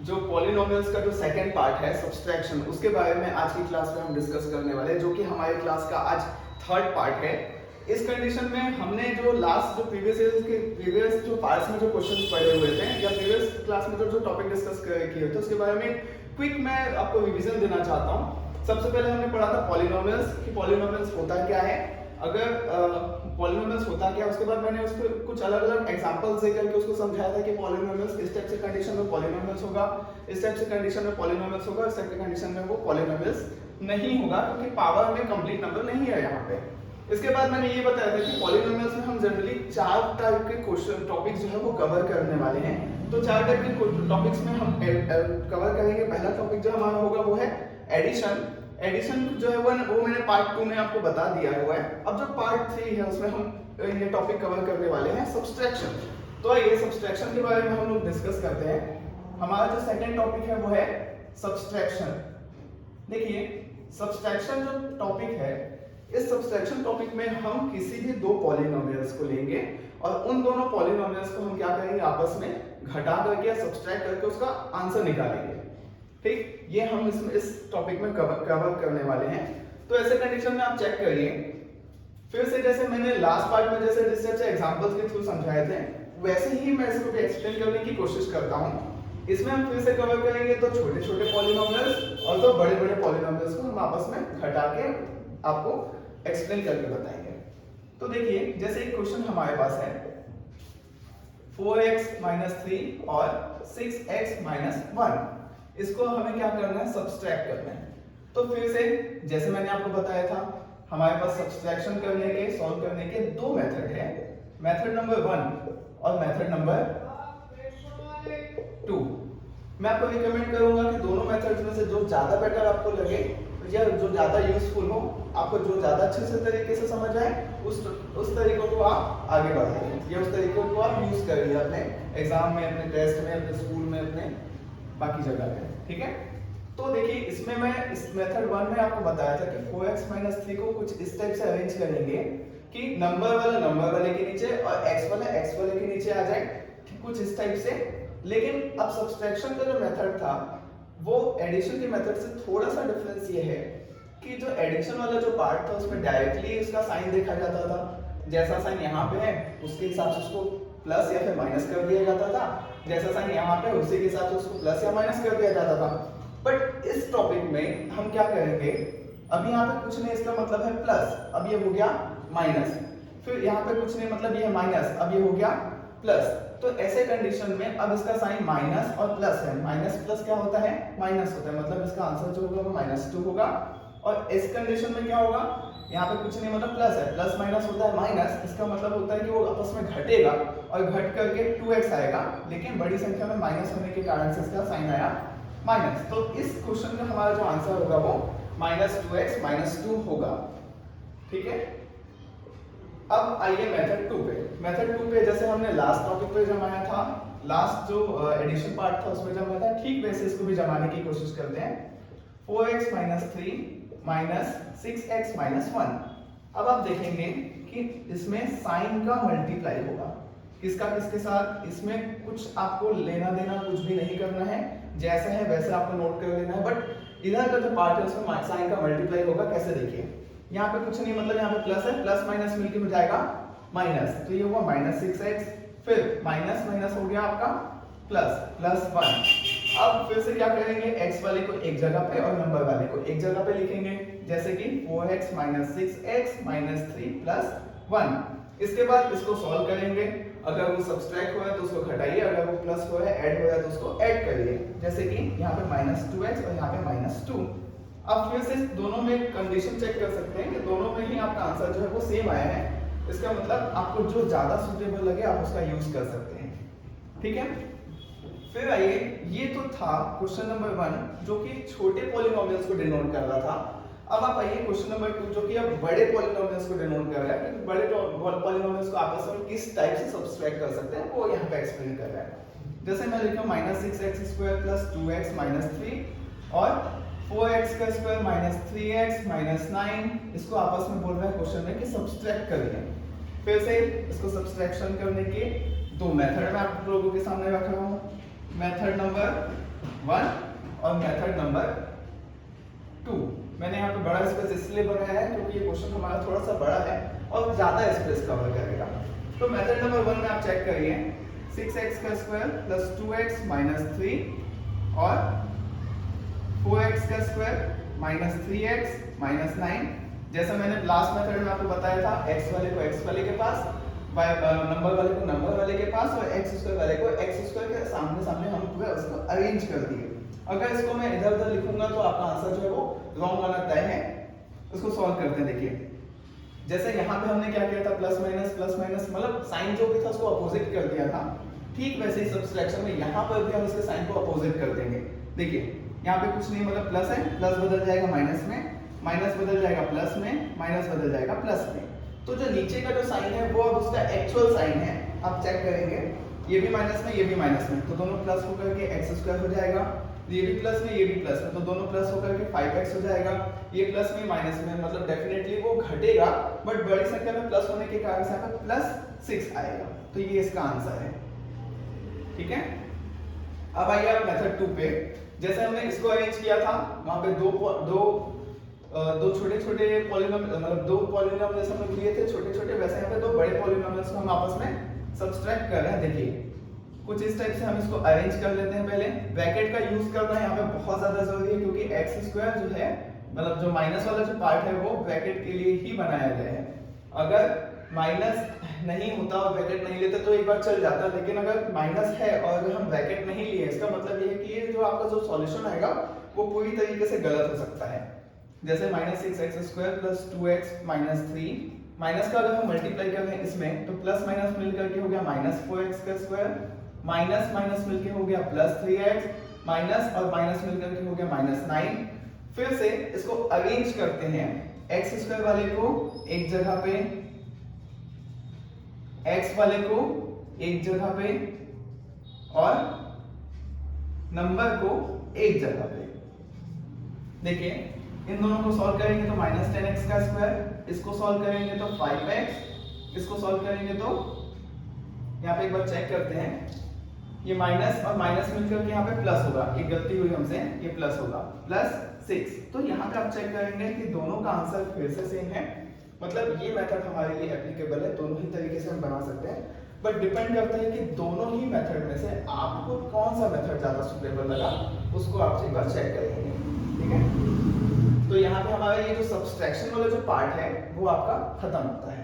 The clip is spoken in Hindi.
जो पॉलिनोमियल्स का जो सेकंड पार्ट है सब्सट्रैक्शन, उसके बारे में आज की क्लास में हम डिस्कस करने वाले हैं, जो कि हमारी क्लास का आज थर्ड पार्ट है। इस कंडीशन में हमने जो लास्ट जो प्रीवियस जो पार्ट्स में जो क्वेश्चंस पढ़े हुए थे या प्रीवियस क्लास में जो टॉपिक डिस्कस किए थे उसके बारे में क्विक मैं आपको रिवीजन देना चाहता हूँ। सबसे पहले हमने पढ़ा था पॉलिनोमियल्स कि पॉलिनोमियल्स होता क्या है, अगर पॉलिनोमियल्स होता क्या, उसके बाद मैंने उसको कुछ अलग अलग एग्जांपल्स दे करके उसको समझाया था कि पॉलिनोमियल्स इस टाइप से कंडीशन में पॉलिनोमियल्स होगा, इस टाइप से कंडीशन में पॉलिनोमियल्स होगा, इस टाइप की कंडीशन में वो पॉलिनोमियल्स नहीं होगा क्योंकि पावर में कंप्लीट नंबर नहीं है यहाँ पे। इसके बाद मैंने ये बताया था कि पॉलिनोमियल्स में हम जनरली चार टाइप के क्वेश्चन टॉपिक्स जो है वो कवर करने वाले हैं। तो चार टाइप के टॉपिक्स में हम कवर करेंगे। पहला टॉपिक जो हमारा होगा वो है एडिशन। एडिशन जो है वो मैंने पार्ट 2 में आपको बता दिया हुआ है। अब जो पार्ट 3 है उसमें हम ये टॉपिक कवर करने वाले हैं सब्सट्रैक्शन। तो ये सब्सट्रैक्शन के बारे में हम लोग डिस्कस करते हैं। हमारा जो सेकंड टॉपिक है वो है सब्सट्रैक्शन। देखिए सब्सट्रैक्शन जो टॉपिक है, इस सब्सट्रैक्शन टॉपिक में हम किसी भी दो पॉलिनोमियल्स को लेंगे और उन दोनों पॉलिनोमियल्स को हम क्या करेंगे, आपस में घटा करके या सब्सट्रैक्ट करके उसका आंसर निकालेंगे। ठीक, ये हम इस टॉपिक में कवर करने वाले हैं। तो ऐसे कंडीशन में आप चेक करिए, फिर से जैसे मैंने लास्ट पार्ट में जैसे जिस तरह से एग्जांपल्स के थ्रू समझाए थे वैसे ही मैं इसको भी एक्सप्लेन करने की कोशिश करता हूँ। इसमें हम फिर से कवर करेंगे तो छोटे छोटे पॉलिनोमियल्स और तो बड़े बड़े पॉलिनोमियल्स को हम आपस में घटा के आपको एक्सप्लेन करके बताएंगे। तो देखिए जैसे एक क्वेश्चन हमारे पास है 4x - 3 और 6x - 1, इसको हमें क्या करना है, सब्सट्रैक्ट करना है। तो फिर से जैसे मैंने आपको बताया था हमारे पास सब्सट्रैक्शन करने के सॉल्व करने के दो मेथड है, मेथड नंबर 1 और मेथड नंबर 2। मैं आपको रिकमेंड करूंगा कि दोनों मेथड्स में से जो ज्यादा बेटर आपको लगे या जो ज्यादा यूजफुल हो, आपको जो ज्यादा अच्छे से तरीके से समझ आए उस तरीकों को आप आगे बढ़ाइए या उस तरीकों को आप यूज करिए अपने एग्जाम में, अपने टेस्ट में, अपने स्कूल में, अपने बाकी जगह पे। ठीक है, तो देखिए इसमें मैं इस मेथड 1 में आपको बताया था कि 4x - 3 को कुछ इस टाइप से अरेंज करेंगे कि नंबर वाला नंबर वाले के नीचे और x वाला x वाले के नीचे आ जाए, कुछ इस टाइप से। लेकिन अब सब्सट्रैक्शन का जो मेथड था वो एडिशन के मेथड से थोड़ा सा डिफरेंस ये है कि जो एडिशन वाला जो पार्ट था उसमें डायरेक्टली उसका साइन देखा जाता था, जैसा साइन यहाँ पे है उसके हिसाब से उसको प्लस या फिर माइनस कर दिया जाता था, जैसा साइन यहाँ पे उसी के हिसाब से उसको प्लस या माइनस कर दिया जाता था। बट इस टॉपिक में हम क्या करेंगे, अब यहाँ पे कुछ नहीं, इसका मतलब है प्लस, अब ये हो गया माइनस, फिर यहाँ पे कुछ नहीं मतलब ये है माइनस, अब ये हो गया प्लस। तो ऐसे कंडीशन में अब इसका साइन माइनस और प्लस है, माइनस प्लस क्या होता है, माइनस होता है, मतलब इसका आंसर जो होगा वो -2 होगा। और इस कंडीशन में क्या होगा, यहाँ पे कुछ नहीं मतलब प्लस है, प्लस माइनस होता है माइनस, इसका मतलब होता है कि वो आपस में घटेगा और घट करके 2x आएगा, लेकिन बड़ी संख्या में माइनस होने के कारण से इसका साइन आया माइनस। तो इस क्वेश्चन में हमारा जो आंसर होगा वो -2x - 2 होगा। ठीक है, अब आइए मेथड 2 पे। मेथड 2 पे जैसे हमने लास्ट टॉपिक पे जमाया था, लास्ट जो एडिशन पार्ट था उसमें जमाया था, ठीक वैसे इसको भी जमाने की कोशिश करते हैं। 4x - 3 - 6x - 1। अब आप देखेंगे कि इसमें साइन का मल्टीप्लाई होगा, किसका किसके साथ, इसमें कुछ आपको लेना देना कुछ भी नहीं करना है, जैसा है वैसे आपको नोट कर लेना है। बट इधर का जो पार्ट है उसमें साइन का मल्टीप्लाई होगा। कैसे, देखिए यहाँ पे कुछ नहीं मतलब यहाँ पे प्लस है, प्लस माइनस मिलके हो जाएगा माइनस, तो ये हुआ -6x, फिर माइनस माइनस हो गया आपका प्लस, +1। अब फिर से क्या करेंगे, x वाले को एक जगह पे और नंबर वाले को एक जगह पे लिखेंगे, जैसे कि 4x - 6x - 3 + 1। इसके बाद इसको सॉल्व करेंगे, अगर वो सब्सट्रैक्ट हो रहा है तो उसको घटाइए, अगर वो प्लस हो रहा है, ऐड हो रहा है तो उसको ऐड करिए, जैसे कि यहाँ पे -2x और यहाँ पे -2। अब फिर से दोनों में कंडीशन चेक कर सकते हैं कि दोनों में ही आपका आंसर जो है वो सेम आया है। इसका मतलब आपको जो ज्यादा सूटेबल लगे आप उसका यूज कर सकते हैं। ठीक है, फिर आइए, ये तो था क्वेश्चन नंबर 1 जो कि छोटे पॉलिनोमियल्स को डिनोट कर रहा था। अब आप आइए क्वेश्चन नंबर 2 जो कि अब बड़े पॉलिनोमियल्स को डिनोट कर रहा है कि बड़े पॉलिनोमियल्स को आपस में किस टाइप से सब्सट्रैक्ट कर सकते हैं वो यहाँ पे एक्सप्लेन कर रहा है। जैसे मैं लिखूं -6x² + 2x - 3 और 4x² - 3x - 9, इसको आपस में बोल रहा है क्वेश्चन में कि सब्सट्रैक्ट करिए। फिर से इसको सब्सट्रैक्शन करने के दो मेथड मैं आप लोगों के सामने रख रहा हूँ। मेथड नंबर 1 और मेथड नंबर 2। मैंने यहाँ पे बड़ा स्पेस इसलिए बनाया है क्योंकि ये क्वेश्चन हमारा थोड़ा सा बड़ा है और ज्यादा स्पेस कवर करेगा। तो मेथड नंबर 1 में आप चेक करिए 6x का स्क्वायर प्लस 2x माइनस 3 और 4x का स्क्वायर माइनस 3x माइनस 9। जैसा मैंने लास्ट मेथड में आपको बताया था, x वाले को x वाले के पास, नंबर वाले को नंबर वाले के पास और x स्क्वायर वाले को x स्क्वायर के सामने सामने हम पूरा उसको अरेंज कर दिए। अगर इसको मैं इधर उधर लिखूंगा तो आपका आंसर जो है वो रॉन्ग वाला तय है। उसको सॉल्व करते हैं। देखिए जैसे यहाँ पे हमने क्या किया था, प्लस माइनस मतलब साइन जो भी था उसको अपोजिट कर दिया था, ठीक वैसे ही सब्सट्रैक्शन में यहाँ पर भी हम इसके साइन को अपोजिट कर देंगे। देखिए यहाँ पे कुछ नहीं, मतलब प्लस है, प्लस बदल जाएगा माइनस में, माइनस बदल जाएगा प्लस में, माइनस बदल जाएगा प्लस में। तो जो नीचे का जो साइन है वो अब उसका एक्चुअल साइन है। आप चेक करेंगे ये भी माइनस में ये भी माइनस में, तो दोनों प्लस होकर के एक्स स्क्वायर हो जाएगा। ये भी प्लस में ये भी प्लस में, तो दोनों प्लस होकर के 5x हो जाएगा। ये प्लस में माइनस में, मतलब डेफिनेटली वो घटेगा, बट बड़ी संख्या में प्लस होने के कारण से यहाँ पे प्लस 6 आएगा। तो ये इसका आंसर है। ठीक है, अब आइए आप मेथड 2 पे। जैसे हमने इसको अरेंज किया था, वहां पे दो छोटे छोटे पॉलिनोमियल, मतलब दो पॉलिनोमियल जैसे हमने लिए थे छोटे छोटे, वैसे यहाँ पे दो बड़े पॉलिनोमियल्स को हम आपस में सब्सट्रैक्ट कर रहे हैं। देखिए कुछ इस टाइप से हम इसको अरेंज कर लेते हैं। पहले ब्रैकेट का यूज करना यहाँ पे बहुत ज्यादा जरूरी है, क्योंकि एक्स स्क्वायर जो है, मतलब जो माइनस वाला जो पार्ट है वो ब्रैकेट के लिए ही बनाया गया है। अगर माइनस नहीं होता और ब्रैकेट नहीं लेते तो एक बार चल जाता, लेकिन अगर माइनस है और अगर हम ब्रैकेट नहीं लिए, इसका मतलब ये है कि ये जो आपका जो सॉल्यूशन आएगा वो पूरी तरीके से गलत हो सकता है। जैसे -6x² plus 2x minus 3, minus का अगर हम मल्टीप्लाई कर रहे हैं इसमें, तो प्लस माइनस मिलकर के हो गया -4x², माइनस माइनस मिलके हो गया प्लस 3x, माइनस और माइनस मिलकर के हो गया -9। फिर से इसको अरेंज करते हैं, x² वाले को एक जगह पे, x वाले को एक जगह पे और नंबर को एक जगह पे। देखिए इन दोनों को सॉल्व करेंगे तो -10x का स्क्वायर, इसको सॉल्व करेंगे तो 5x, इसको सॉल्व करेंगे तो यहाँ पे एक बार चेक करते हैं, ये माइनस और माइनस मिलकर के यहाँ पे प्लस होगा, एक गलती हुई हमसे, ये प्लस होगा +6। तो यहाँ पे आप चेक करेंगे कि दोनों का आंसर फिर से सेम है, मतलब ये मेथड हमारे लिए एप्लीकेबल है, दोनों ही तरीके से हम बना सकते हैं। बट डिपेंड करता है कि दोनों ही मेथड में से आपको कौन सा मेथड ज्यादा सुटेबल लगा, उसको आप एक बार चेक करेंगे। ठीक है, तो यहाँ पे हमारा ये जो सब्सट्रैक्शन वाला जो पार्ट है वो आपका खत्म होता है।